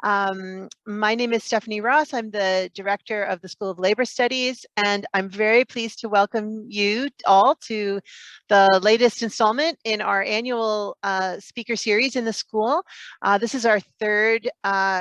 My name is Stephanie Ross. I'm the director of the School of Labor Studies, and I'm very pleased to welcome you all to the latest installment in our annual speaker series in the school. This is our third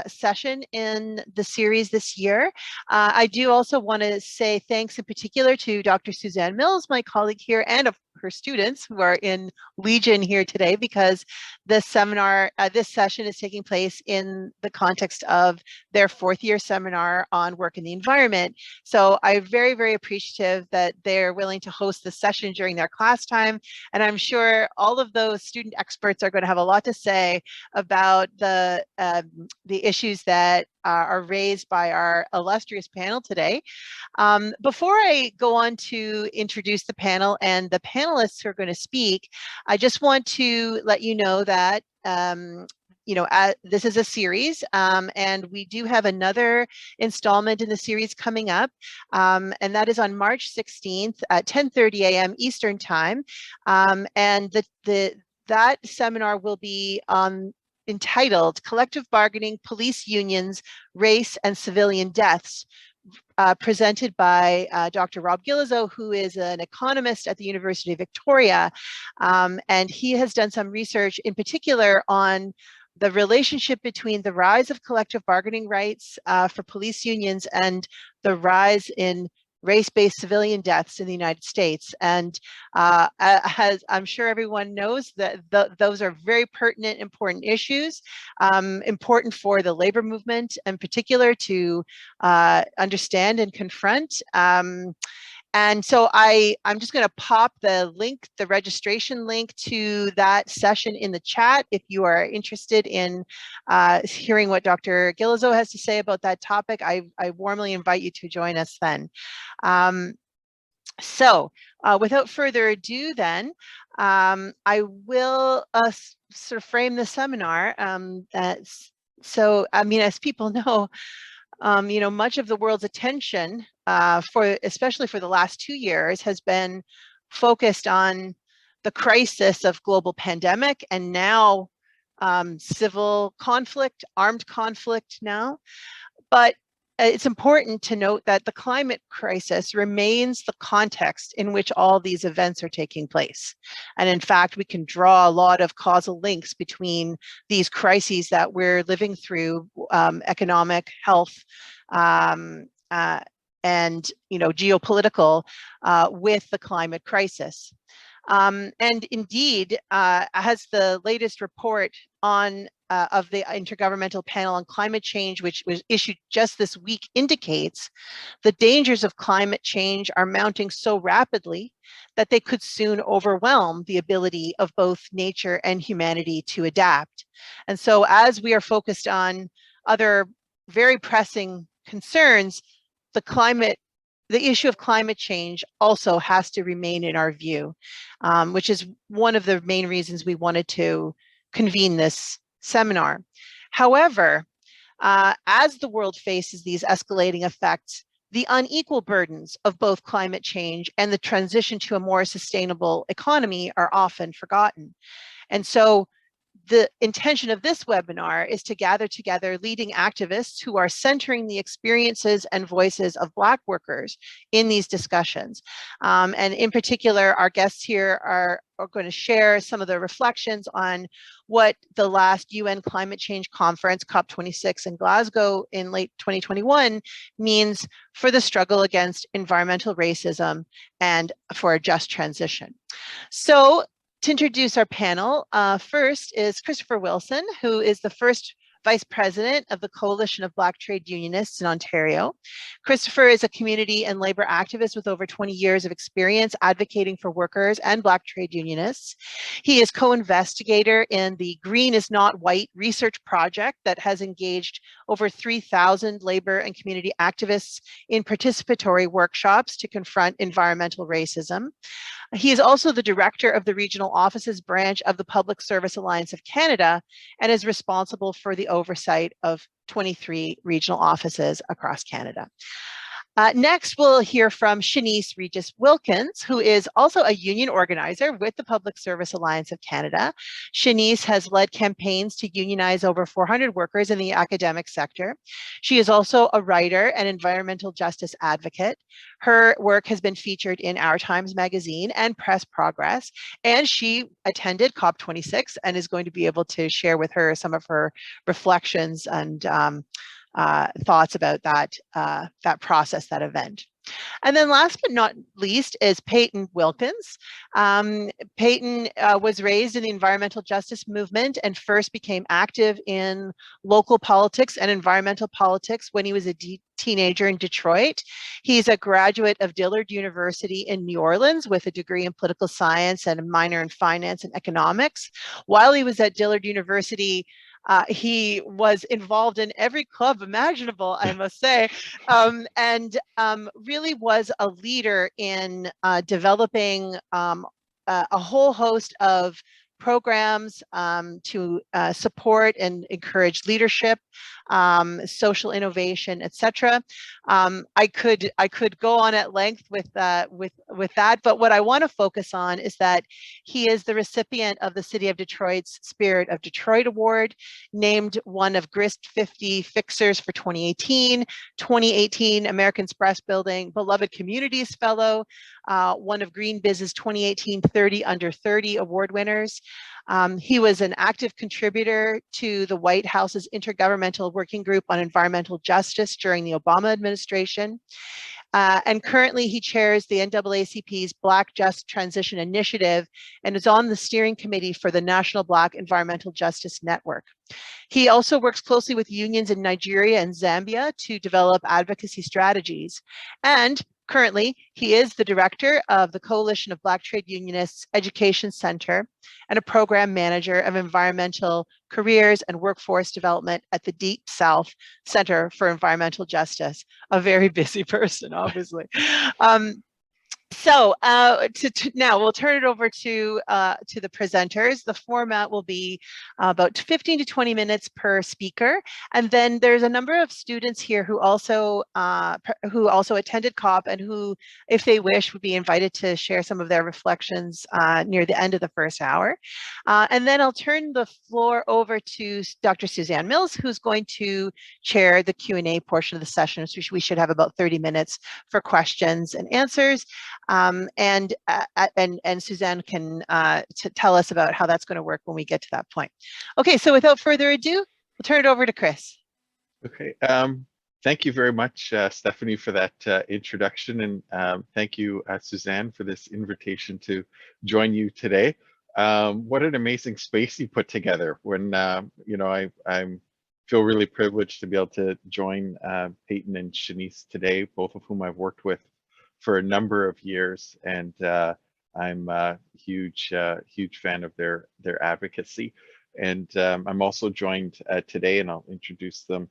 session in the series this year. I do also want to say thanks in particular to Dr. Suzanne Mills, my colleague here, and of her students who are in Legion here today, because this seminar, this session is taking place in the context of their fourth year seminar on work in the environment. So I'm very, very appreciative that they're willing to host this session during their class time. And I'm sure all of those student experts are going to have a lot to say about the issues that are raised by our illustrious panel today. Before I go on to introduce the panel and the panelists who are going to speak, I just want to let you know that this is a series, and we do have another installment in the series coming up, and that is on March 16th at 10:30 a.m. Eastern Time, and that seminar will be entitled "Collective Bargaining, Police Unions, Race and Civilian Deaths," presented by Dr. Rob Gillizo, who is an economist at the University of Victoria, and he has done some research in particular on the relationship between the rise of collective bargaining rights for police unions and the rise in race-based civilian deaths in the United States. And as I'm sure everyone knows, that those are very pertinent, important issues, important for the labor movement in particular to understand and confront. And so I'm just going to pop the link, the registration link to that session in the chat if you are interested in hearing what Dr. Gillizo has to say about that topic. I warmly invite you to join us then. So without further ado then, I will sort of frame the seminar. So, I mean, as people know, much of the world's attention, especially for the last 2 years, has been focused on the crisis of global pandemic and now civil conflict, armed conflict now. But it's important to note that the climate crisis remains the context in which all these events are taking place. And in fact, we can draw a lot of causal links between these crises that we're living through, economic, health, and geopolitical, with the climate crisis. And indeed, as the latest report on of the Intergovernmental Panel on Climate Change, which was issued just this week, indicates, the dangers of climate change are mounting so rapidly that they could soon overwhelm the ability of both nature and humanity to adapt. And so as we are focused on other very pressing concerns, the issue of climate change also has to remain in our view, which is one of the main reasons we wanted to convene this seminar. However, as the world faces these escalating effects, the unequal burdens of both climate change and the transition to a more sustainable economy are often forgotten. And so the intention of this webinar is to gather together leading activists who are centering the experiences and voices of Black workers in these discussions. And in particular, our guests here are going to share some of the reflections on what the last UN climate change conference, COP26 in Glasgow in late 2021, means for the struggle against environmental racism and for a just transition. So, to introduce our panel, first is Christopher Wilson, who is the first Vice President of the Coalition of Black Trade Unionists in Ontario. Christopher is a community and labor activist with over 20 years of experience advocating for workers and Black trade unionists. He is co-investigator in the Green is Not White research project that has engaged over 3,000 labor and community activists in participatory workshops to confront environmental racism. He is also the director of the Regional Offices branch of the Public Service Alliance of Canada and is responsible for the oversight of 23 regional offices across Canada. Next, we'll hear from Shanice Regis Wilkins, who is also a union organizer with the Public Service Alliance of Canada. Shanice has led campaigns to unionize over 400 workers in the academic sector. She is also a writer and environmental justice advocate. Her work has been featured in Our Times magazine and PressProgress, and she attended COP26 and is going to be able to share with her some of her reflections and thoughts about that process, that event. And then last but not least is Payton Wilkins. Payton was raised in the environmental justice movement and first became active in local politics and environmental politics when he was a teenager in Detroit. He's a graduate of Dillard University in New Orleans with a degree in political science and a minor in finance and economics. While he was at Dillard University, he was involved in every club imaginable, I must say, and really was a leader in developing a whole host of programs to support and encourage leadership, social innovation, etc. I could go on at length with that, but what I want to focus on is that he is the recipient of the City of Detroit's Spirit of Detroit Award, named one of Grist 50 Fixers for 2018, 2018 American Express Building Beloved Communities Fellow, one of Green Biz's 2018 30 Under 30 award winners. He was an active contributor to the White House's Intergovernmental Working Group on Environmental Justice during the Obama administration. And currently he chairs the NAACP's Black Just Transition Initiative and is on the steering committee for the National Black Environmental Justice Network. He also works closely with unions in Nigeria and Zambia to develop advocacy strategies. And currently, he is the director of the Coalition of Black Trade Unionists Education Center and a program manager of environmental careers and workforce development at the Deep South Center for Environmental Justice. A very busy person, obviously. So now we'll turn it over to the presenters. The format will be about 15 to 20 minutes per speaker, and then there's a number of students here who also attended COP and who, if they wish, would be invited to share some of their reflections near the end of the first hour. And then I'll turn the floor over to Dr. Suzanne Mills, who's going to chair the Q&A portion of the session. So we should have about 30 minutes for questions and answers. And Suzanne can tell us about how that's going to work when we get to that point. Okay, so without further ado, we'll turn it over to Chris. Okay, thank you very much, Stephanie, for that introduction, and thank you, Suzanne, for this invitation to join you today. What an amazing space you put together. When you know, I feel really privileged to be able to join Payton and Shanice today, both of whom I've worked with for a number of years, and I'm a huge fan of their advocacy. And I'm also joined today, and I'll introduce them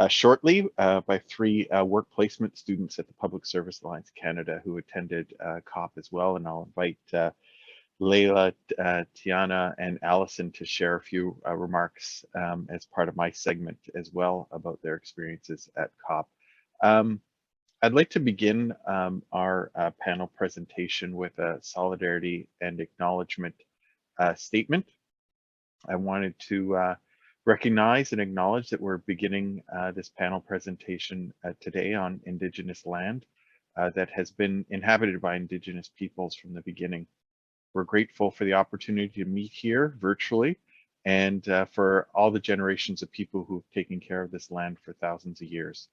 shortly, by three work placement students at the Public Service Alliance Canada who attended COP as well. And I'll invite Layla, Tiana, and Allison to share a few remarks as part of my segment as well about their experiences at COP. I'd like to begin our panel presentation with a solidarity and acknowledgement statement. I wanted to recognize and acknowledge that we're beginning this panel presentation today on Indigenous land that has been inhabited by Indigenous peoples from the beginning. We're grateful for the opportunity to meet here virtually, and for all the generations of people who have taken care of this land for thousands of years.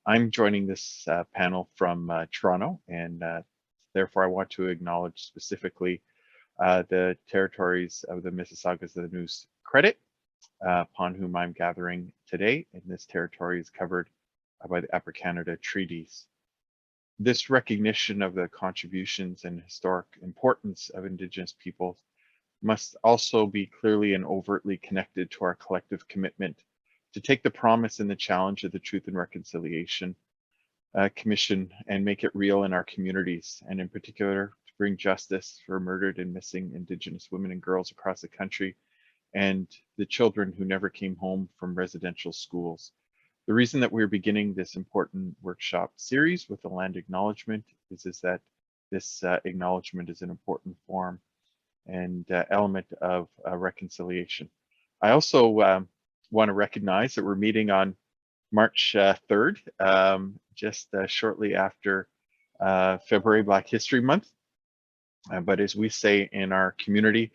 I'm joining this panel from Toronto, and therefore I want to acknowledge specifically the territories of the Mississaugas of the Neuse Credit, upon whom I'm gathering today, and this territory is covered by the Upper Canada Treaties. This recognition of the contributions and historic importance of Indigenous peoples must also be clearly and overtly connected to our collective commitment to take the promise and the challenge of the Truth and Reconciliation Commission and make it real in our communities, and in particular to bring justice for murdered and missing Indigenous women and girls across the country, and the children who never came home from residential schools. The reason that we're beginning this important workshop series with a land acknowledgement is that this acknowledgement is an important form and element of reconciliation. I also want to recognize that we're meeting on March 3rd, just shortly after February Black History Month. But as we say in our community,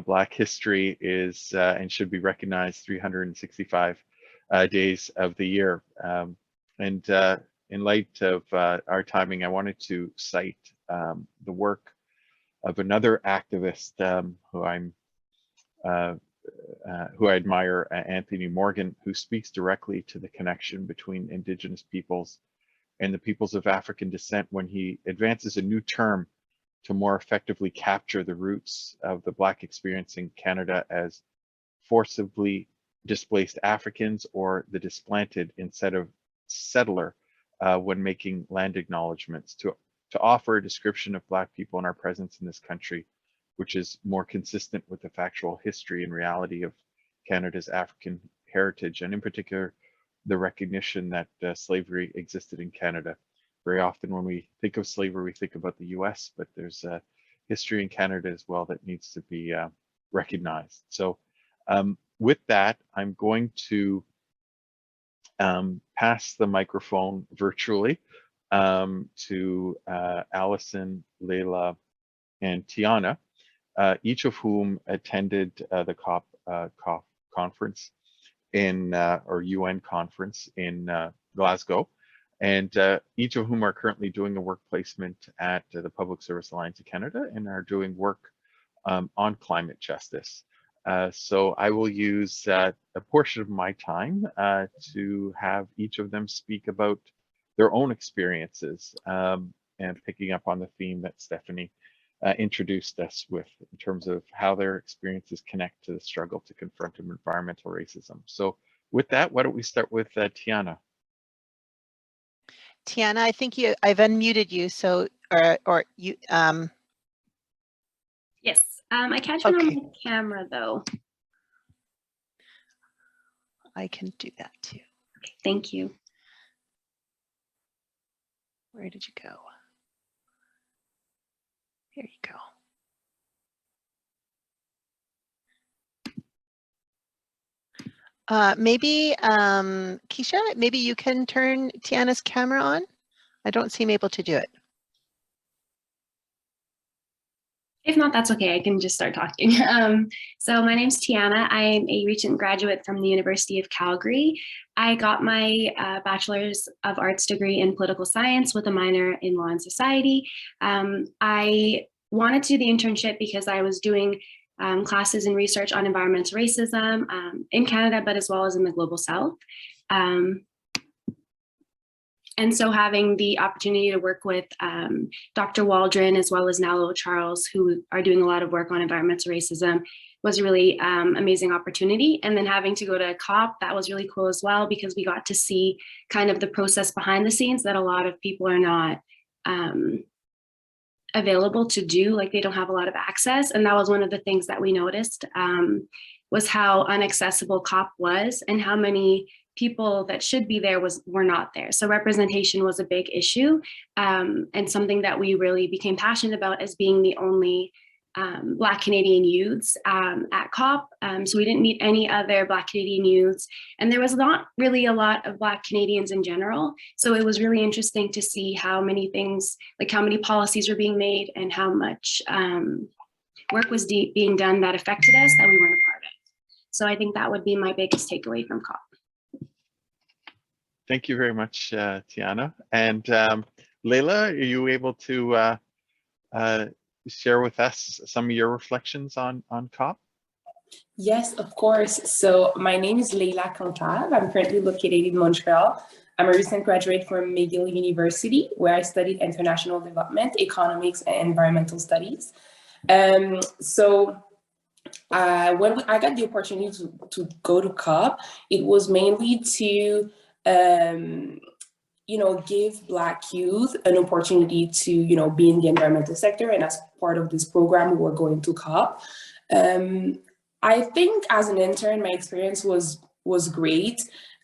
Black history is and should be recognized 365 days of the year. In light of our timing, I wanted to cite the work of another activist who I admire, Anthony Morgan, who speaks directly to the connection between Indigenous peoples and the peoples of African descent when he advances a new term to more effectively capture the roots of the Black experience in Canada as forcibly displaced Africans or the displanted instead of settler when making land acknowledgements, to offer a description of Black people and our presence in this country, which is more consistent with the factual history and reality of Canada's African heritage, and in particular, the recognition that slavery existed in Canada. Very often when we think of slavery, we think about the US, but there's a history in Canada as well that needs to be recognized. So with that, I'm going to pass the microphone virtually to Allison, Leila, and Tiana, each of whom attended the COP conference or UN conference in Glasgow, and each of whom are currently doing a work placement at the Public Service Alliance of Canada and are doing work on climate justice. So I will use a portion of my time to have each of them speak about their own experiences and picking up on the theme that Stephanie introduced us with in terms of how their experiences connect to the struggle to confront environmental racism. So with that, why don't we start with Tiana? Tiana, I think I've unmuted you, so or you. Yes, I can't turn Okay. on my camera though. I can do that too. Okay, thank you. Where did you go? Here you go. Maybe Keisha, maybe you can turn Tiana's camera on. I don't seem able to do it. If not, that's okay. I can just start talking. So my name's Tiana. I'm a recent graduate from the University of Calgary. I got my Bachelor's of Arts degree in political science with a minor in law and society. I wanted to do the internship because I was doing classes and research on environmental racism in Canada, but as well as in the global South. And so having the opportunity to work with Dr. Waldron, as well as Nalo Charles, who are doing a lot of work on environmental racism, was a really amazing opportunity. And then having to go to COP, that was really cool as well, because we got to see kind of the process behind the scenes that a lot of people are not available to do, like they don't have a lot of access. And that was one of the things that we noticed, was how inaccessible COP was and how many people that should be there were not there. So representation was a big issue, and something that we really became passionate about as being the only Black Canadian youths at COP. So we didn't meet any other Black Canadian youths, and there was not really a lot of Black Canadians in general. So it was really interesting to see how many things, like how many policies were being made and how much work was being done that affected us that we weren't a part of. So I think that would be my biggest takeaway from COP. Thank you very much, Tiana. And Leila, are you able to share with us some of your reflections on COP? Yes, of course. So my name is Leila Cantab. I'm currently located in Montreal. I'm a recent graduate from McGill University, where I studied international development, economics, and environmental studies. When I got the opportunity to go to COP, it was mainly to give Black youth an opportunity to, be in the environmental sector. And as part of this program, we were going to COP. I think as an intern, my experience was great.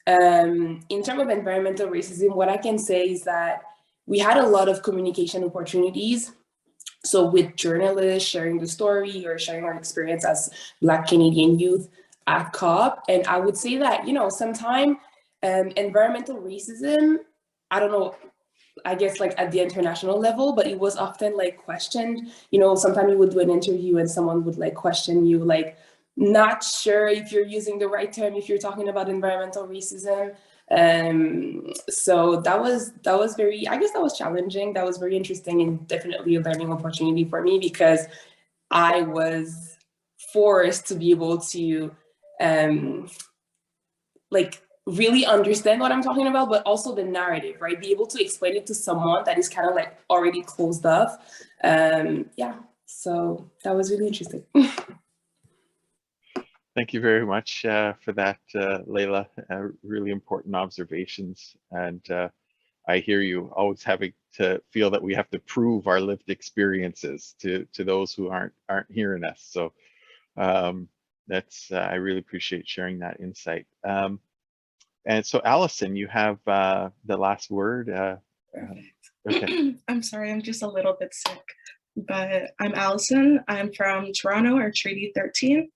In terms of environmental racism, what I can say is that we had a lot of communication opportunities. So with journalists sharing the story or sharing our experience as Black Canadian youth at COP. And I would say that, sometimes environmental racism, I don't know, I guess like at the international level, but it was often like questioned. Sometimes you would do an interview and someone would like question you, like, not sure if you're using the right term, if you're talking about environmental racism. So that was very, I guess that was challenging. That was very interesting and definitely a learning opportunity for me, because I was forced to be able to like really understand what I'm talking about, but also the narrative, right? Be able to explain it to someone that is kind of like already closed off. Yeah, so that was really interesting. Thank you very much for that, Layla. Really important observations. And I hear you, always having to feel that we have to prove our lived experiences to those who aren't hearing us. So that's, I really appreciate sharing that insight. And so Allison, you have the last word. Okay. I'm sorry, I'm just a little bit sick, but I'm Allison. I'm from Toronto, or Treaty 13.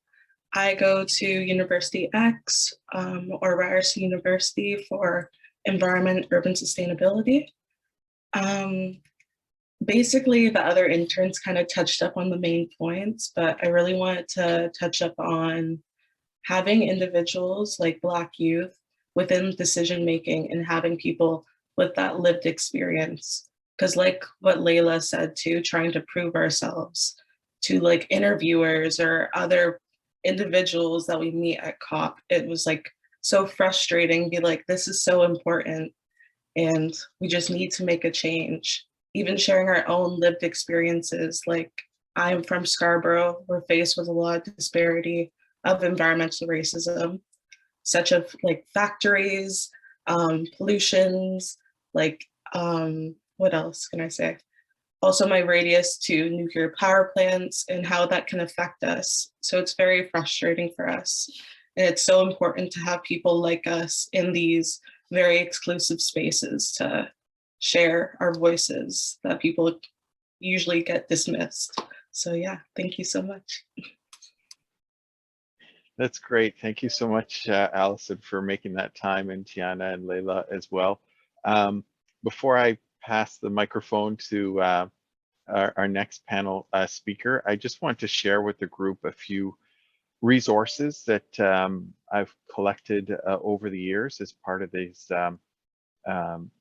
I go to University X, or Ryerson University, for environment, urban sustainability. Basically, the other interns kind of touched up on the main points, but I really wanted to touch up on having individuals like Black youth within decision making and having people with that lived experience. Because like what Layla said too, trying to prove ourselves to like interviewers or other individuals that we meet at COP, it was like so frustrating, be like, this is so important and we just need to make a change. Even sharing our own lived experiences, like I'm from Scarborough, we're faced with a lot of disparity of environmental racism, such as like factories, pollutions, like what else can I say? Also my radius to nuclear power plants and how that can affect us. So it's very frustrating for us. And it's so important to have people like us in these very exclusive spaces to share our voices that people usually get dismissed. So yeah, thank you so much. That's great. Thank you so much, Allison, for making that time, and Tiana and Layla as well. Before I pass the microphone to our next panel speaker, I just want to share with the group a few resources that I've collected over the years as part of these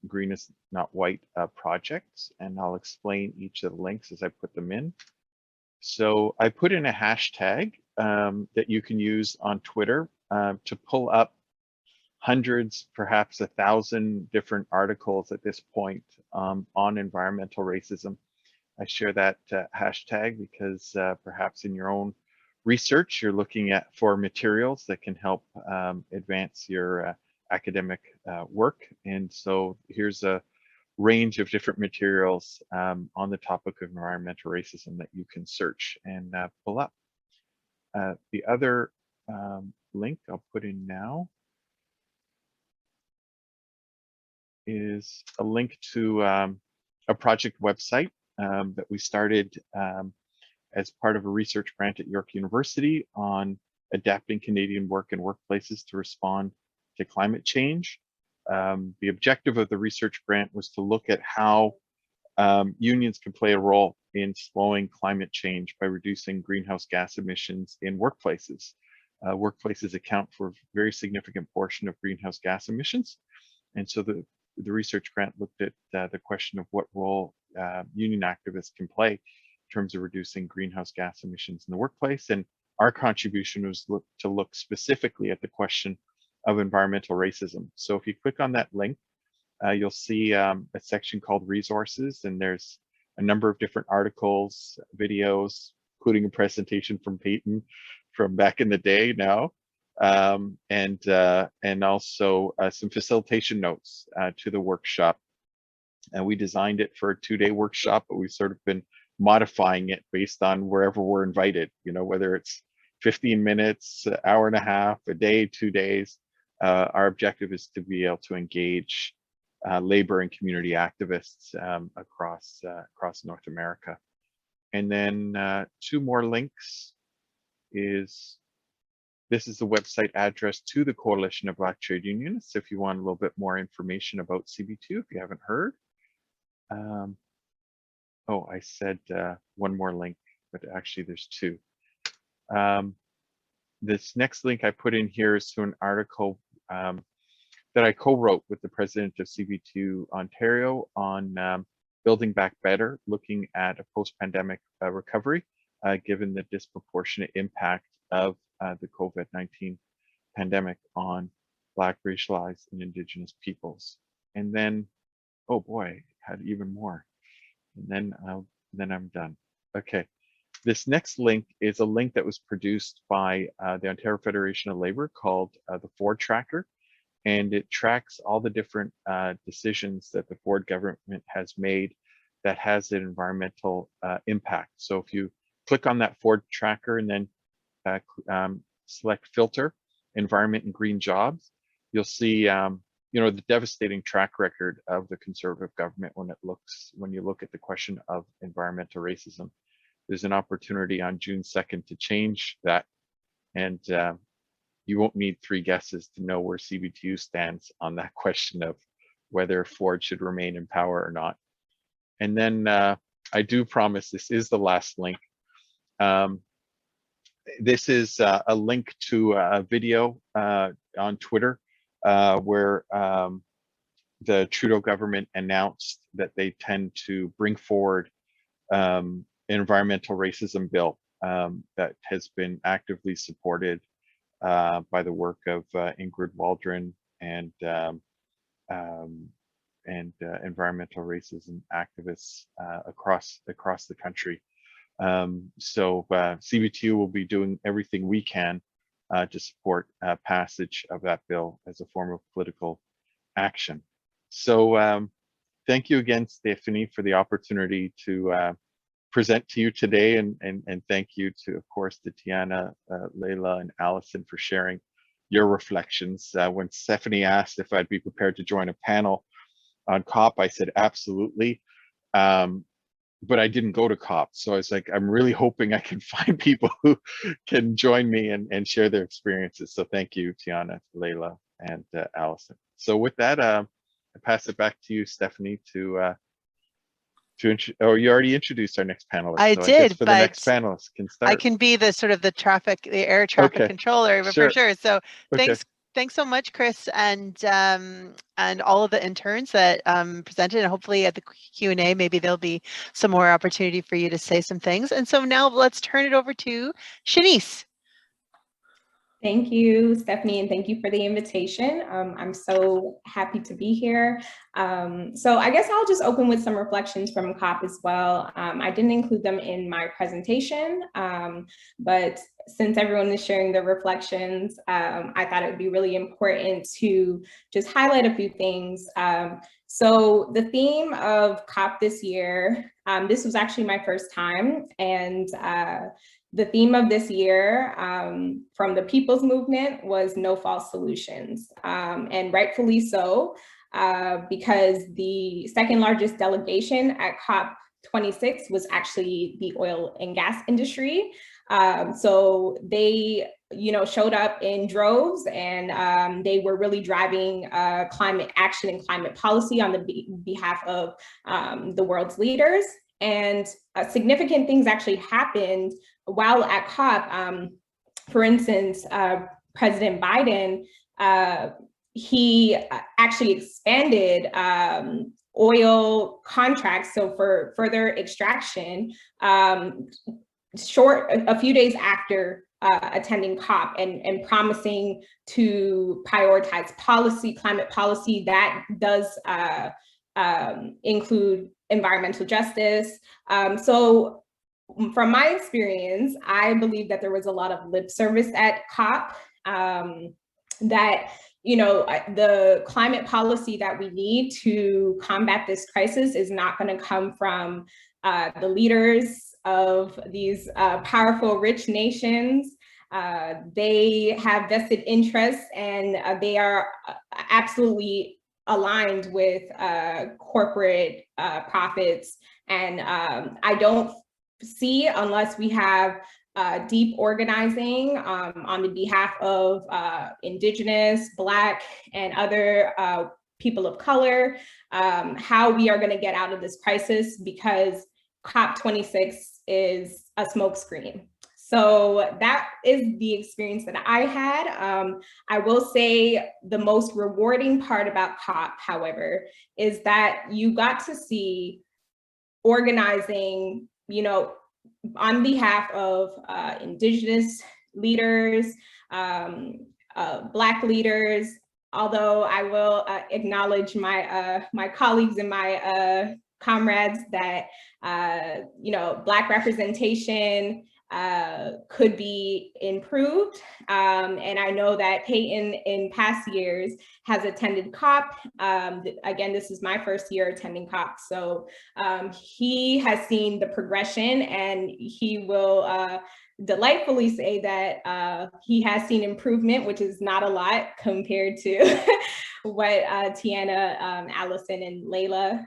Green is Not White projects, and I'll explain each of the links as I put them in. So I put in a hashtag that you can use on Twitter to pull up hundreds, perhaps 1,000 different articles at this point on environmental racism. I share that hashtag because perhaps in your own research, you're looking for materials that can help advance your academic work. And so here's a range of different materials on the topic of environmental racism that you can search and pull up. The other link I'll put in now is a link to a project website that we started as part of a research grant at York University on adapting Canadian work and workplaces to respond to climate change. The objective of the research grant was to look at how unions can play a role in slowing climate change by reducing greenhouse gas emissions in workplaces. Workplaces account for a very significant portion of greenhouse gas emissions. And so the research grant looked at the question of what role union activists can play in terms of reducing greenhouse gas emissions in the workplace. And our contribution was to look specifically at the question of environmental racism. So if you click on that link, you'll see a section called resources, and there's a number of different articles, videos, including a presentation from Payton from back in the day now, and also some facilitation notes to the workshop. And we designed it for a 2-day workshop, but we've sort of been modifying it based on wherever we're invited, whether it's 15 minutes, an hour and a half, a day, 2 days. our objective is to be able to engage labor and community activists across North America. And then 2 more links this is the website address to the Coalition of Black Trade Unionists if you want a little bit more information about CB2 if you haven't heard. Oh, I said 1 more link, but actually there's 2. This next link I put in here is to an article that I co-wrote with the president of CB2 Ontario on building back better, looking at a post-pandemic recovery, given the disproportionate impact of the COVID-19 pandemic on Black, racialized, and Indigenous peoples. And then, oh boy, had even more. And then I'm done. Okay, this next link is a link that was produced by the Ontario Federation of Labor called the Ford Tracker, and it tracks all the different decisions that the Ford government has made that has an environmental impact. So if you click on that Ford Tracker and then select filter, environment and green jobs, you'll see the devastating track record of the Conservative government when you look at the question of environmental racism. There's an opportunity on June 2nd to change that, and you won't need 3 guesses to know where CB2 stands on that question of whether Ford should remain in power or not. And then I do promise this is the last link. This is a link to a video on Twitter where the Trudeau government announced that they tend to bring forward an environmental racism bill that has been actively supported by the work of Ingrid Waldron and environmental racism activists across the country. So CB2 will be doing everything we can to support passage of that bill as a form of political action. So thank you again, Stephanie, for the opportunity to present to you today, and thank you to, of course, to Tiana, Layla, and Allison for sharing your reflections. When Stephanie asked if I'd be prepared to join a panel on COP, I said absolutely. But I didn't go to COP. So I was like, I'm really hoping I can find people who can join me and share their experiences. So thank you, Tiana, Layla, and Allison. So with that, I pass it back to you, Stephanie, you already introduced our next panelist. I so did, I guess for the but next panelist can start. I can be the sort of the air traffic controller for sure. So thanks so much, Chris, and all of the interns that presented, and hopefully at the Q&A, maybe there'll be some more opportunity for you to say some things. And so now let's turn it over to Shanice. Thank you, Stephanie, and thank you for the invitation. I'm so happy to be here. So I guess I'll just open with some reflections from COP as well. I didn't include them in my presentation, but since everyone is sharing their reflections, I thought it would be really important to just highlight a few things. So the theme of COP this year, this was actually my first time, and the theme of this year from the People's Movement was no false solutions, and rightfully so, because the second largest delegation at COP26 was actually the oil and gas industry. So they, showed up in droves, and they were really driving climate action and climate policy on the behalf of the world's leaders. And significant things actually happened while at COP. For instance, President Biden, he actually expanded oil contracts, so for further extraction, a few days after attending COP, and promising to prioritize climate policy that does include environmental justice. So from my experience, I believe that there was a lot of lip service at COP, that the climate policy that we need to combat this crisis is not going to come from the leaders of these powerful, rich nations. They have vested interests, and they are absolutely aligned with corporate profits. And I don't see, unless we have deep organizing on the behalf of Indigenous, Black, and other people of color, how we are going to get out of this crisis, because COP26 is a smokescreen. So that is the experience that I had. I will say the most rewarding part about COP, however, is that you got to see organizing, you know, on behalf of Indigenous leaders, Black leaders, although I will acknowledge my my colleagues and my comrades that, you know, Black representation could be improved. And I know that Payton in past years has attended COP. Again, this is my first year attending COP. So he has seen the progression, and he will delightfully say that he has seen improvement, which is not a lot compared to what Tiana, Allison, and Layla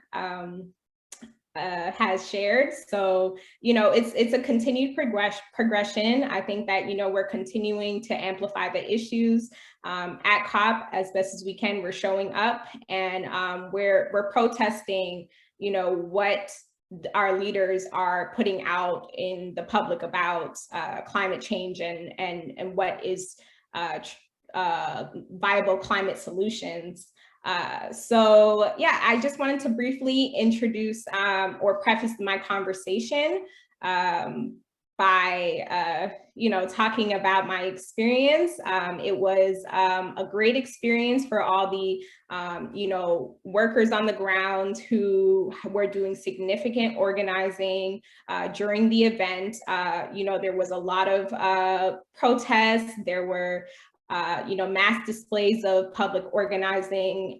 has shared. So, you know, it's a continued progression. I think that, you know, we're continuing to amplify the issues at COP as best as we can. We're showing up, and we're protesting, you know, what our leaders are putting out in the public about climate change and what is viable climate solutions. So yeah, I just wanted to briefly introduce or preface my conversation by you know, talking about my experience. It was a great experience for all the you know, workers on the ground who were doing significant organizing during the event. You know, there was a lot of protests. There were you know, mass displays of public organizing,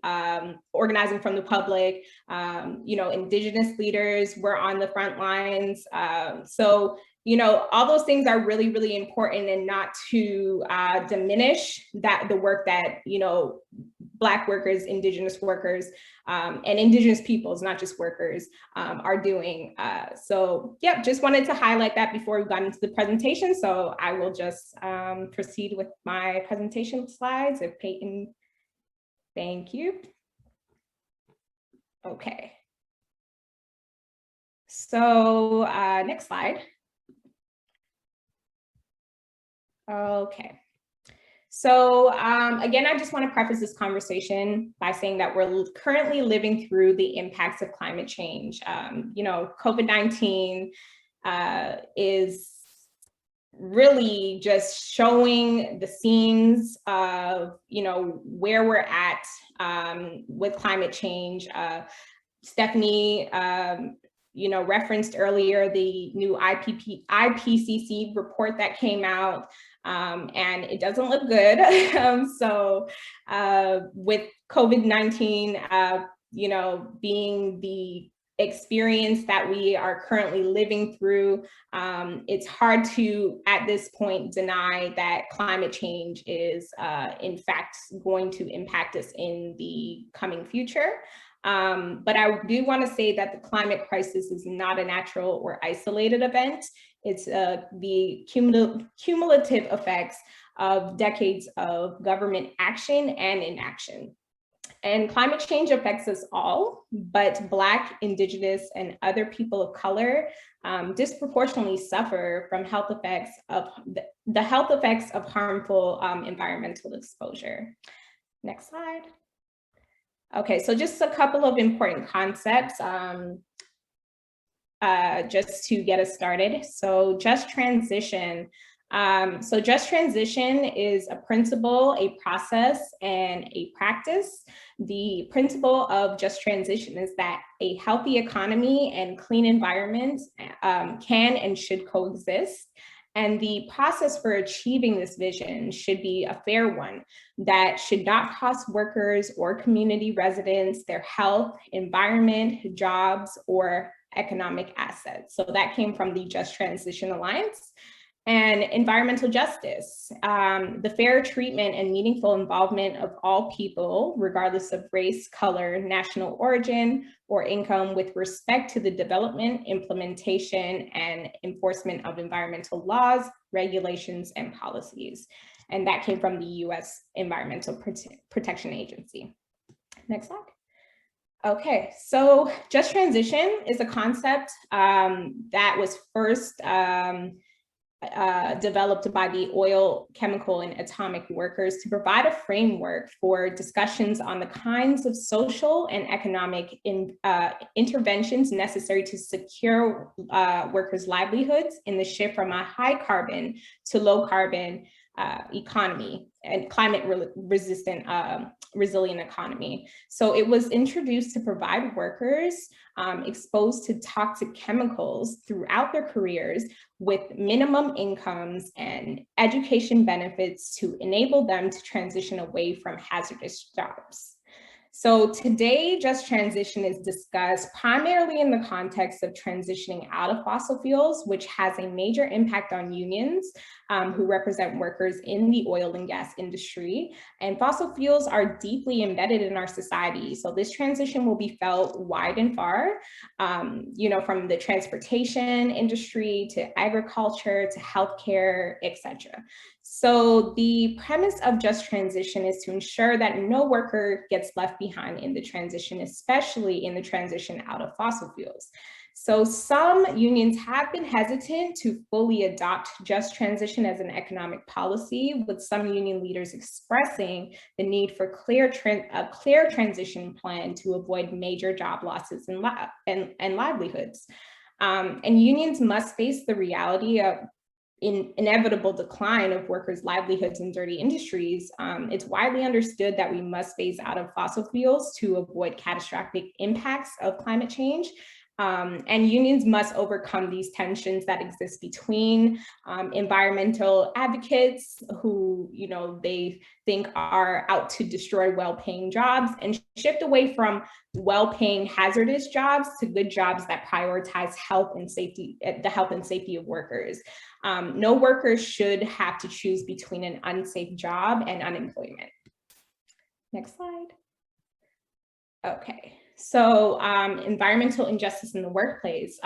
organizing from the public. You know, Indigenous leaders were on the front lines. So, you know, all those things are really, really important, and not to diminish that the work that, you know, Black workers, Indigenous workers, and Indigenous peoples, not just workers, are doing. So yeah, just wanted to highlight that before we got into the presentation. So I will just proceed with my presentation slides. If Payton, thank you. Okay. So next slide. Okay. So again, I just want to preface this conversation by saying that we're currently living through the impacts of climate change. You know, COVID-19 is really just showing the scenes of, you know, where we're at with climate change. Stephanie, you know, referenced earlier the new IPCC report that came out. And it doesn't look good. So with COVID-19, you know, being the experience that we are currently living through, it's hard to, at this point, deny that climate change is, in fact, going to impact us in the coming future. But I do want to say that the climate crisis is not a natural or isolated event. It's the cumulative effects of decades of government action and inaction. And climate change affects us all, but Black, Indigenous, and other people of color disproportionately suffer from health effects of the health effects of harmful environmental exposure. Next slide. Okay, so just a couple of important concepts just to get us started. So just transition. Just transition is a principle, a process, and a practice. The principle of just transition is that a healthy economy and clean environment can and should coexist. And the process for achieving this vision should be a fair one that should not cost workers or community residents their health, environment, jobs, or economic assets. So that came from the Just Transition Alliance. And environmental justice, the fair treatment and meaningful involvement of all people, regardless of race, color, national origin, or income, with respect to the development, implementation, and enforcement of environmental laws, regulations, and policies. And that came from the US Environmental Protection Agency. Next slide. Okay, so just transition is a concept that was first developed by the oil, chemical, and atomic workers to provide a framework for discussions on the kinds of social and economic interventions necessary to secure workers' livelihoods in the shift from a high carbon to low carbon economy and climate resilient economy. So it was introduced to provide workers exposed to toxic chemicals throughout their careers with minimum incomes and education benefits to enable them to transition away from hazardous jobs. So today, just transition is discussed primarily in the context of transitioning out of fossil fuels, which has a major impact on unions who represent workers in the oil and gas industry. And fossil fuels are deeply embedded in our society. So this transition will be felt wide and far, from the transportation industry to agriculture to healthcare, etc. So the premise of just transition is to ensure that no worker gets left behind in the transition, especially in the transition out of fossil fuels. So some unions have been hesitant to fully adopt just transition as an economic policy, with some union leaders expressing the need for a clear transition plan to avoid major job losses and livelihoods. And unions must face the reality of inevitable decline of workers' livelihoods in dirty industries. It's widely understood that we must phase out of fossil fuels to avoid catastrophic impacts of climate change. And unions must overcome these tensions that exist between environmental advocates who, they think are out to destroy well-paying jobs, and shift away from well-paying hazardous jobs to good jobs that prioritize health and safety, the health and safety of workers. No worker should have to choose between an unsafe job and unemployment. Next slide. Okay. So environmental injustice in the workplace.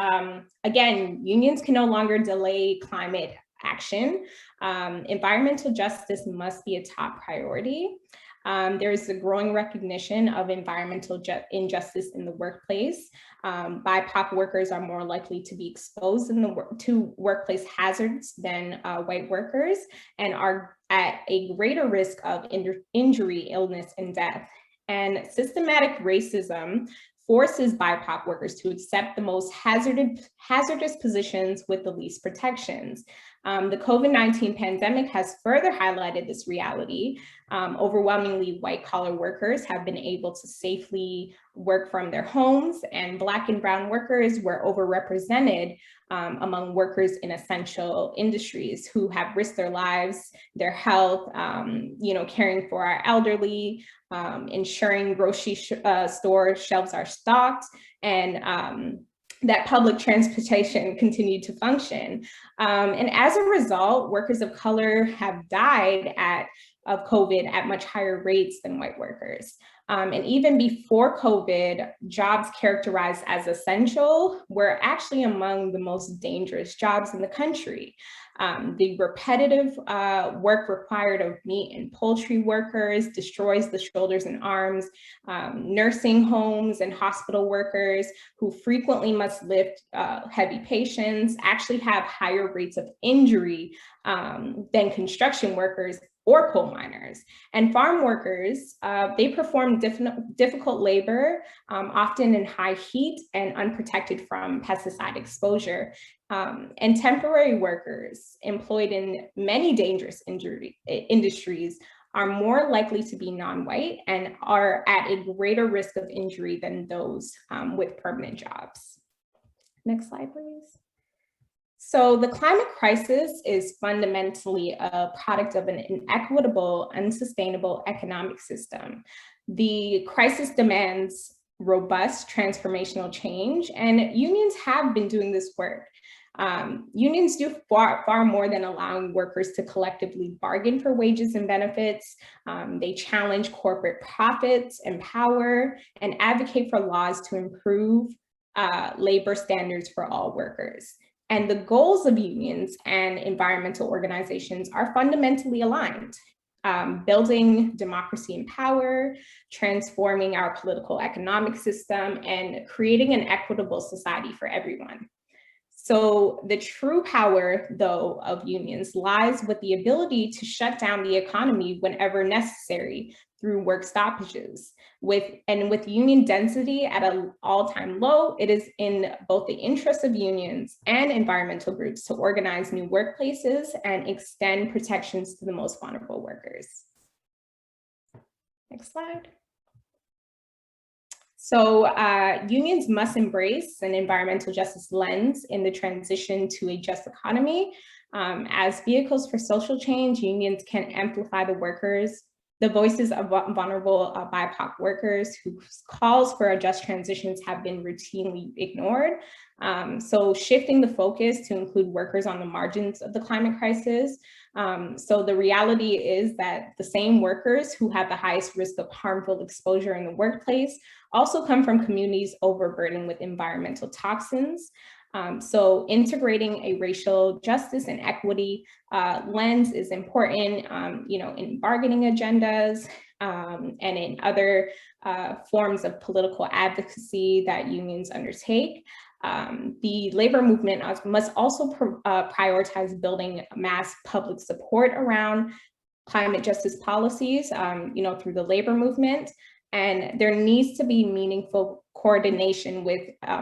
Again, unions can no longer delay climate action. Environmental justice must be a top priority. There is a growing recognition of environmental injustice in the workplace. BIPOC workers are more likely to be exposed to workplace hazards than white workers, and are at a greater risk of injury, illness, and death. And systematic racism forces BIPOC workers to accept the most hazardous positions with the least protections. The COVID-19 pandemic has further highlighted this reality. Overwhelmingly, white-collar workers have been able to safely work from their homes, and Black and brown workers were overrepresented among workers in essential industries who have risked their lives, their health, caring for our elderly, ensuring grocery store shelves are stocked, and that public transportation continued to function. And as a result, workers of color have died of COVID at much higher rates than white workers. And even before COVID, jobs characterized as essential were actually among the most dangerous jobs in the country. The repetitive work required of meat and poultry workers destroys the shoulders and arms. Nursing homes and hospital workers who frequently must lift heavy patients actually have higher rates of injury than construction workers or coal miners. And farm workers, they perform difficult labor, often in high heat and unprotected from pesticide exposure. And temporary workers employed in many dangerous industries are more likely to be non-white and are at a greater risk of injury than those with permanent jobs. Next slide, please. So the climate crisis is fundamentally a product of an inequitable, unsustainable economic system. The crisis demands robust transformational change, and unions have been doing this work. Unions do far more than allowing workers to collectively bargain for wages and benefits. They challenge corporate profits and power and advocate for laws to improve labor standards for all workers. And the goals of unions and environmental organizations are fundamentally aligned. Building democracy and power, transforming our political economic system, and creating an equitable society for everyone. So the true power, though, of unions lies with the ability to shut down the economy whenever necessary through work stoppages. With union density at an all-time low, it is in both the interest of unions and environmental groups to organize new workplaces and extend protections to the most vulnerable workers. Next slide. So unions must embrace an environmental justice lens in the transition to a just economy. As vehicles for social change, unions can amplify the voices of vulnerable BIPOC workers whose calls for just transitions have been routinely ignored. So shifting the focus to include workers on the margins of the climate crisis. So the reality is that the same workers who have the highest risk of harmful exposure in the workplace also come from communities overburdened with environmental toxins. So integrating a racial justice and equity lens is important, in bargaining agendas and in other forms of political advocacy that unions undertake. The labor movement must also prioritize building mass public support around climate justice policies, through the labor movement. And there needs to be meaningful coordination with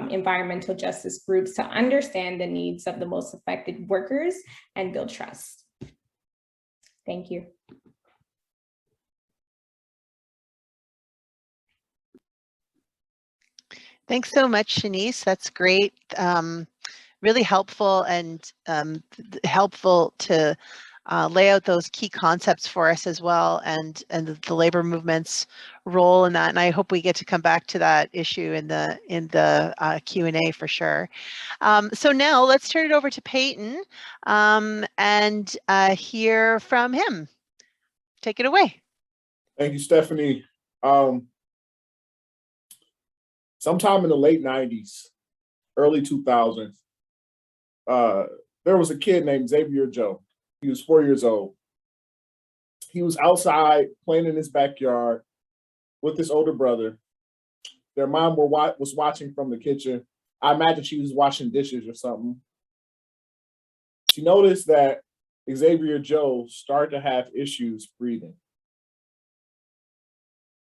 environmental justice groups to understand the needs of the most affected workers and build trust. Thank you. Thanks so much, Shanice. That's great. Really helpful and helpful to lay out those key concepts for us as well, and the labor movement's role in that. And I hope we get to come back to that issue in the Q&A for sure. So now let's turn it over to Payton and hear from him. Take it away. Thank you, Stephanie. Sometime in the late 90s, early 2000s, there was a kid named Xavier Joe. He was 4 years old. He was outside playing in his backyard with his older brother. Their mom was watching from the kitchen. I imagine she was washing dishes or something. She noticed that Xavier Joe started to have issues breathing.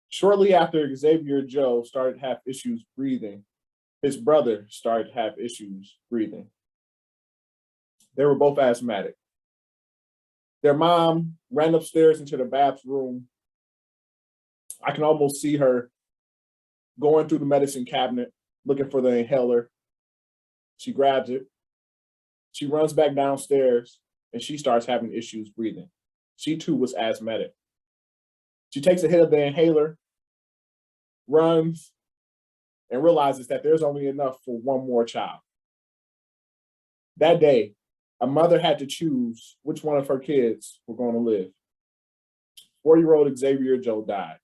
Shortly after Xavier Joe started to have issues breathing, his brother started to have issues breathing. They were both asthmatic. Their mom ran upstairs into the bathroom. I can almost see her going through the medicine cabinet, looking for the inhaler. She grabs it. She runs back downstairs and she starts having issues breathing. She too was asthmatic. She takes a hit of the inhaler, runs, and realizes that there's only enough for one more child. That day, a mother had to choose which one of her kids were going to live. 4-year-old Xavier Joe died.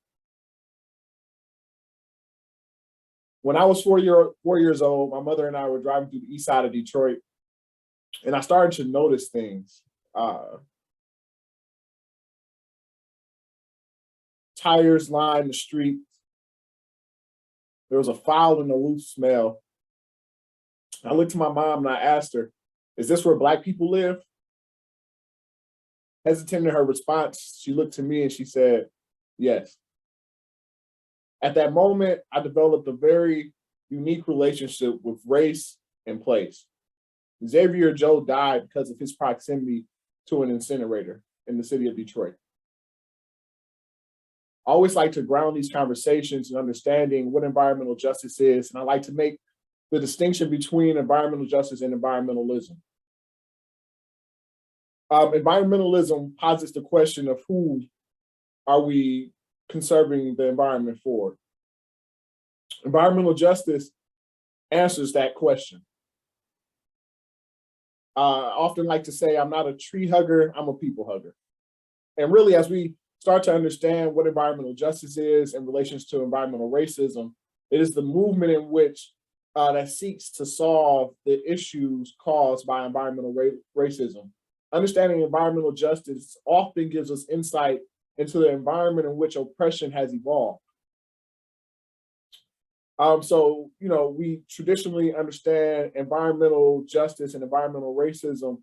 When I was 4 years old, my mother and I were driving through the east side of Detroit, and I started to notice things. Tires lined the street. There was a foul and aloof smell. I looked to my mom and I asked her, "Is this where Black people live?" Hesitant in her response, she looked to me and she said, "Yes." At that moment, I developed a very unique relationship with race and place. Xavier Joe died because of his proximity to an incinerator in the city of Detroit. I always like to ground these conversations in understanding what environmental justice is, and I like to make the distinction between environmental justice and environmentalism. Environmentalism posits the question of who are we conserving the environment for? Environmental justice answers that question. I often like to say I'm not a tree hugger, I'm a people hugger. And really, as we start to understand what environmental justice is in relation to environmental racism, it is the movement in which that seeks to solve the issues caused by environmental racism. Understanding environmental justice often gives us insight into the environment in which oppression has evolved. So, you know, we traditionally understand environmental justice and environmental racism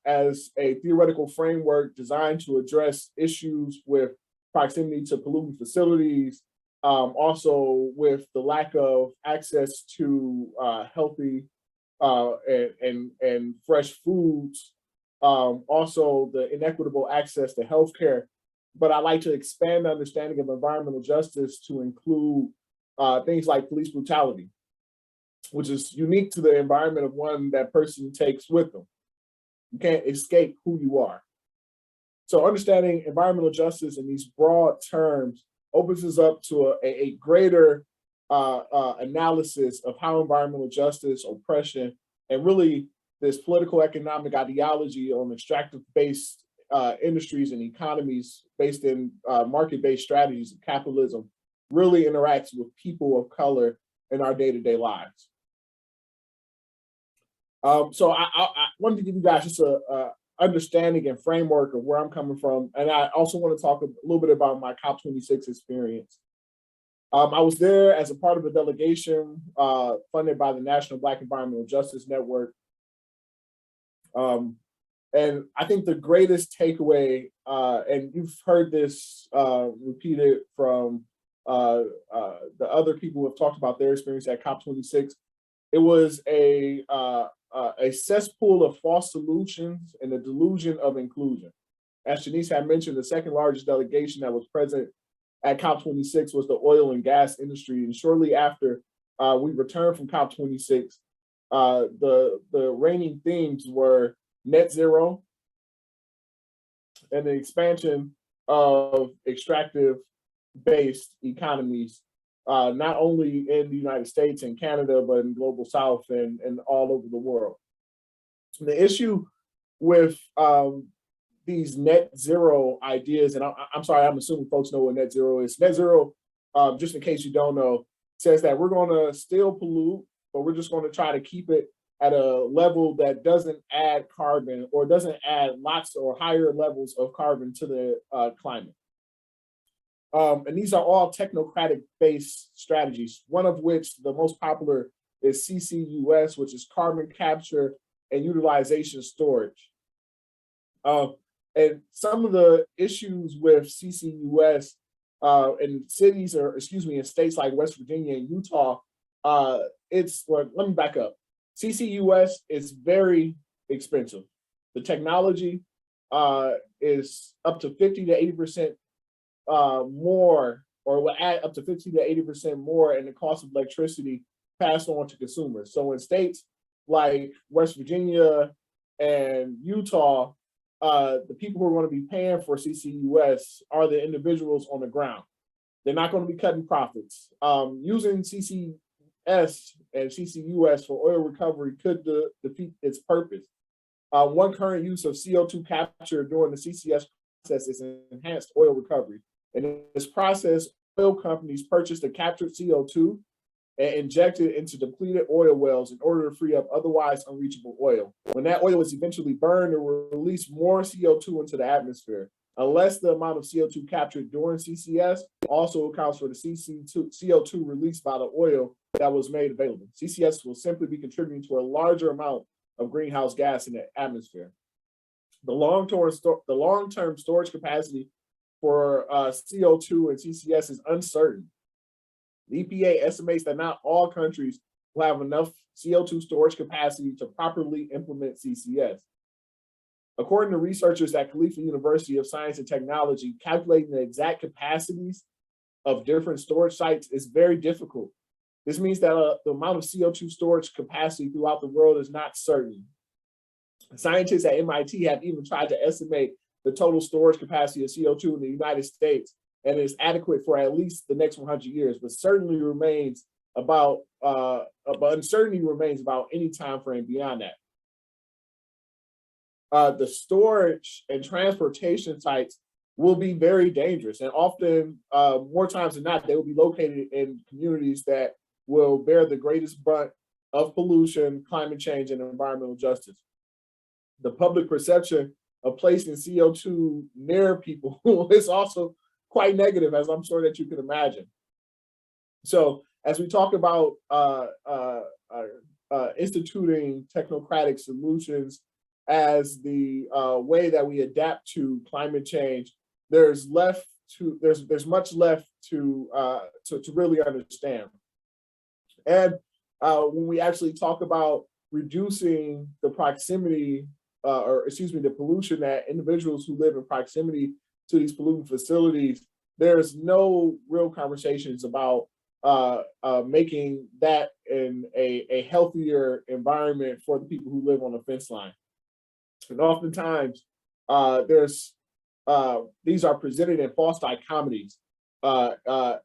as a theoretical framework designed to address issues with proximity to polluting facilities, also with the lack of access to healthy and fresh foods, also the inequitable access to healthcare. But I like to expand the understanding of environmental justice to include things like police brutality, which is unique to the environment of one that person takes with them. You can't escape who you are. So understanding environmental justice in these broad terms opens us up to a greater analysis of how environmental justice, oppression, and really this political economic ideology on extractive-based industries and economies based in market-based strategies of capitalism really interacts with people of color in our day-to-day lives. So I wanted to give you guys just a understanding and framework of where I'm coming from. And I also want to talk a little bit about my COP26 experience. I was there as a part of a delegation funded by the National Black Environmental Justice Network. And I think the greatest takeaway, and you've heard this repeated from the other people who have talked about their experience at COP26, it was a cesspool of false solutions and a delusion of inclusion. As Shanice had mentioned, the second largest delegation that was present at COP26 was the oil and gas industry. And shortly after we returned from COP26, the reigning themes were net zero and the expansion of extractive-based economies, not only in the United States and Canada, but in global South and all over the world. The issue with these net zero ideas, and I'm sorry, I'm assuming folks know what net zero is. Net zero, just in case you don't know, says that we're going to still pollute, but we're just going to try to keep it at a level that doesn't add carbon or doesn't add lots or higher levels of carbon to the climate. And these are all technocratic-based strategies, one of which the most popular is CCUS, which is carbon capture and utilization storage. And some of the issues with CCUS in cities, or excuse me, in states like West Virginia and Utah, well, let me back up. CCUS is very expensive. The technology is up to 50 to 80% more, or will add up to 50 to 80% more in the cost of electricity passed on to consumers. So in states like West Virginia and Utah, the people who are going to be paying for CCUS are the individuals on the ground. They're not going to be cutting profits. Using CCS and CCUS for oil recovery could defeat its purpose. One current use of CO2 capture during the CCS process is enhanced oil recovery. And in this process, oil companies purchase the captured CO2 and inject it into depleted oil wells in order to free up otherwise unreachable oil. When that oil is eventually burned, it will release more CO2 into the atmosphere. Unless the amount of CO2 captured during CCS also accounts for the CO2 released by the oil that was made available. CCS will simply be contributing to a larger amount of greenhouse gas in the atmosphere. The long-term storage capacity for CO2 and CCS is uncertain. The EPA estimates that not all countries will have enough CO2 storage capacity to properly implement CCS. According to researchers at Khalifa University of Science and Technology, calculating the exact capacities of different storage sites is very difficult. This means that the amount of CO2 storage capacity throughout the world is not certain. Scientists at MIT have even tried to estimate the total storage capacity of CO2 in the United States, and is adequate for at least the next 100 years, but certainly remains about, but uncertainty remains about any time frame beyond that. the storage and transportation sites will be very dangerous. And often, more times than not, they will be located in communities that will bear the greatest brunt of pollution, climate change, and environmental justice. The public perception of placing CO2 near people is also quite negative, as I'm sure that you can imagine. So as we talk about instituting technocratic solutions as the way that we adapt to climate change, there's much left to really understand. And when we actually talk about reducing the proximity, the pollution that individuals who live in proximity to these polluting facilities, there's no real conversations about making that in a healthier environment for the people who live on the fence line. And oftentimes, these are presented in false dichotomies,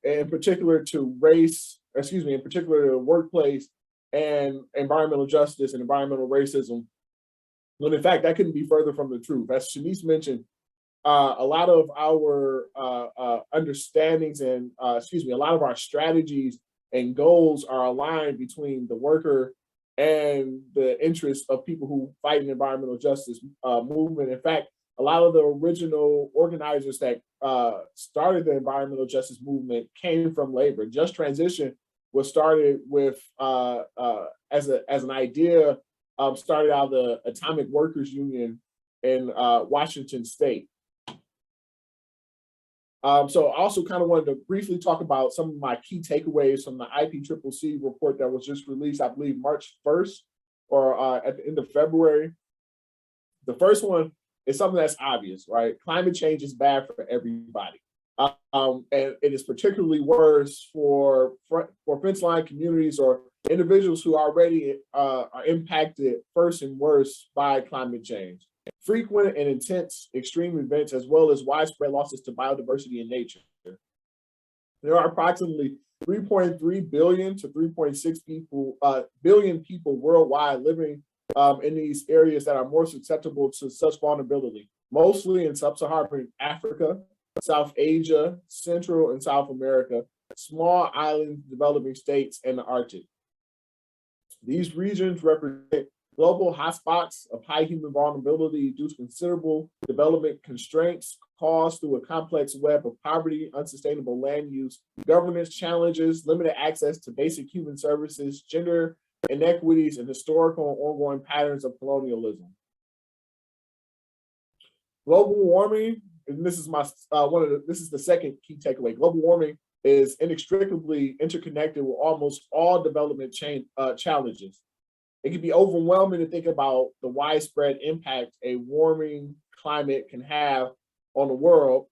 in particular to race, in particular to the workplace and environmental justice and environmental racism, when in fact that couldn't be further from the truth. As Shanice mentioned, a lot of our understandings and a lot of our strategies and goals are aligned between the worker and the interests of people who fight an environmental justice movement. In fact, a lot of the original organizers that started the environmental justice movement came from labor. Just Transition was started with as an idea, started out of the Atomic Workers Union in Washington State. So I also kind of wanted to briefly talk about some of my key takeaways from the IPCCC report that was just released, I believe, March 1st or at the end of February. The first one is something that's obvious, right? Climate change is bad for everybody. And it is particularly worse for fence line communities or individuals who already are impacted first and worst by climate change. Frequent and intense extreme events, as well as widespread losses to biodiversity and nature. There are approximately 3.3 billion to 3.6 billion people worldwide living in these areas that are more susceptible to such vulnerability, mostly in sub-Saharan Africa, South Asia, Central and South America, small island developing states, and the Arctic. These regions represent global hotspots of high human vulnerability due to considerable development constraints caused through a complex web of poverty, unsustainable land use, governance challenges, limited access to basic human services, gender inequities, and historical and ongoing patterns of colonialism. Global warming, and this is my this is the second key takeaway. Global warming is inextricably interconnected with almost all development challenges. It can be overwhelming to think about the widespread impact a warming climate can have on the world,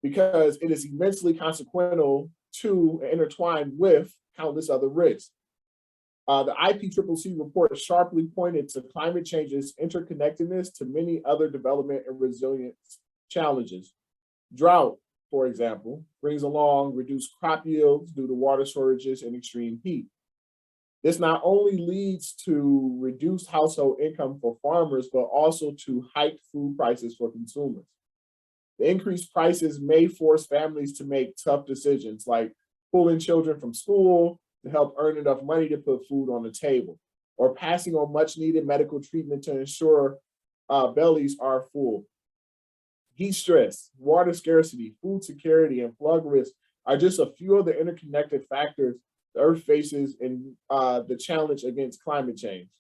because it is immensely consequential to and intertwined with countless other risks. The IPCCC report sharply pointed to climate change's interconnectedness to many other development and resilience challenges. Drought, for example, brings along reduced crop yields due to water shortages and extreme heat. This not only leads to reduced household income for farmers, but also to hiked food prices for consumers. The increased prices may force families to make tough decisions, like pulling children from school to help earn enough money to put food on the table, or passing on much needed medical treatment to ensure bellies are full. Heat stress, water scarcity, food security, and flood risk are just a few of the interconnected factors the Earth faces in the challenge against climate change.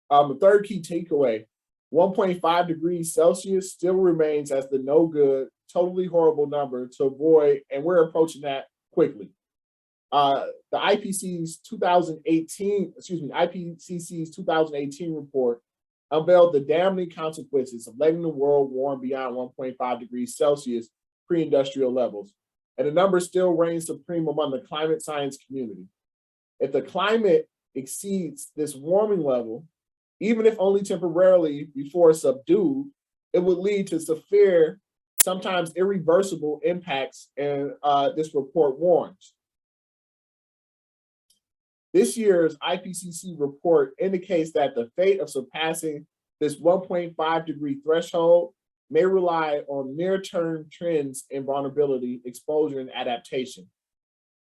The third key takeaway, 1.5 degrees Celsius still remains as the no good, totally horrible number to avoid, and we're approaching that quickly. The IPCC's 2018 report unveiled the damning consequences of letting the world warm beyond 1.5 degrees Celsius pre-industrial levels. And the number still reigns supreme among the climate science community. If the climate exceeds this warming level, even if only temporarily before subdued, it would lead to severe, sometimes irreversible impacts, and this report warns. This year's IPCC report indicates that the fate of surpassing this 1.5 degree threshold may rely on near-term trends in vulnerability, exposure, and adaptation.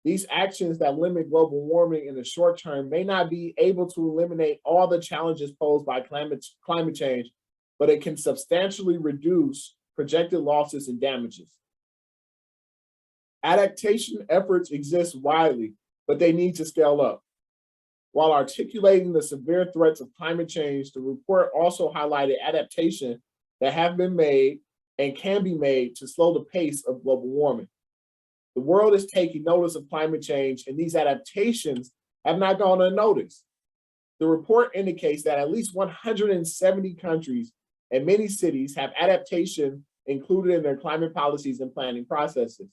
These actions that limit global warming in the short term may not be able to eliminate all the challenges posed by climate change, but it can substantially reduce projected losses and damages. Adaptation efforts exist widely, but they need to scale up. While articulating the severe threats of climate change, the report also highlighted adaptation that have been made and can be made to slow the pace of global warming. The world is taking notice of climate change, and these adaptations have not gone unnoticed. The report indicates that at least 170 countries and many cities have adaptation included in their climate policies and planning processes.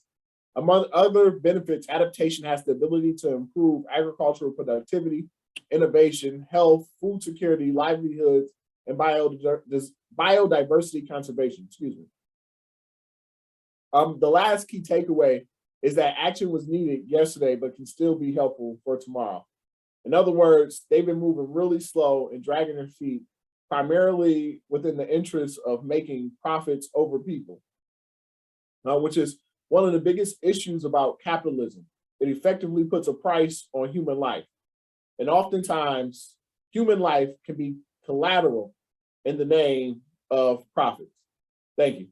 Among other benefits, adaptation has the ability to improve agricultural productivity, innovation, health, food security, livelihoods, and biodiversity conservation, The last key takeaway is that action was needed yesterday, but can still be helpful for tomorrow. In other words, they've been moving really slow and dragging their feet, primarily within the interest of making profits over people, which is one of the biggest issues about capitalism. It effectively puts a price on human life. And oftentimes, human life can be collateral in the name of profits. Thank you.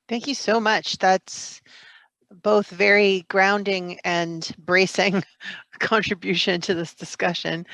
Thank you so much. That's both very grounding and bracing contribution to this discussion.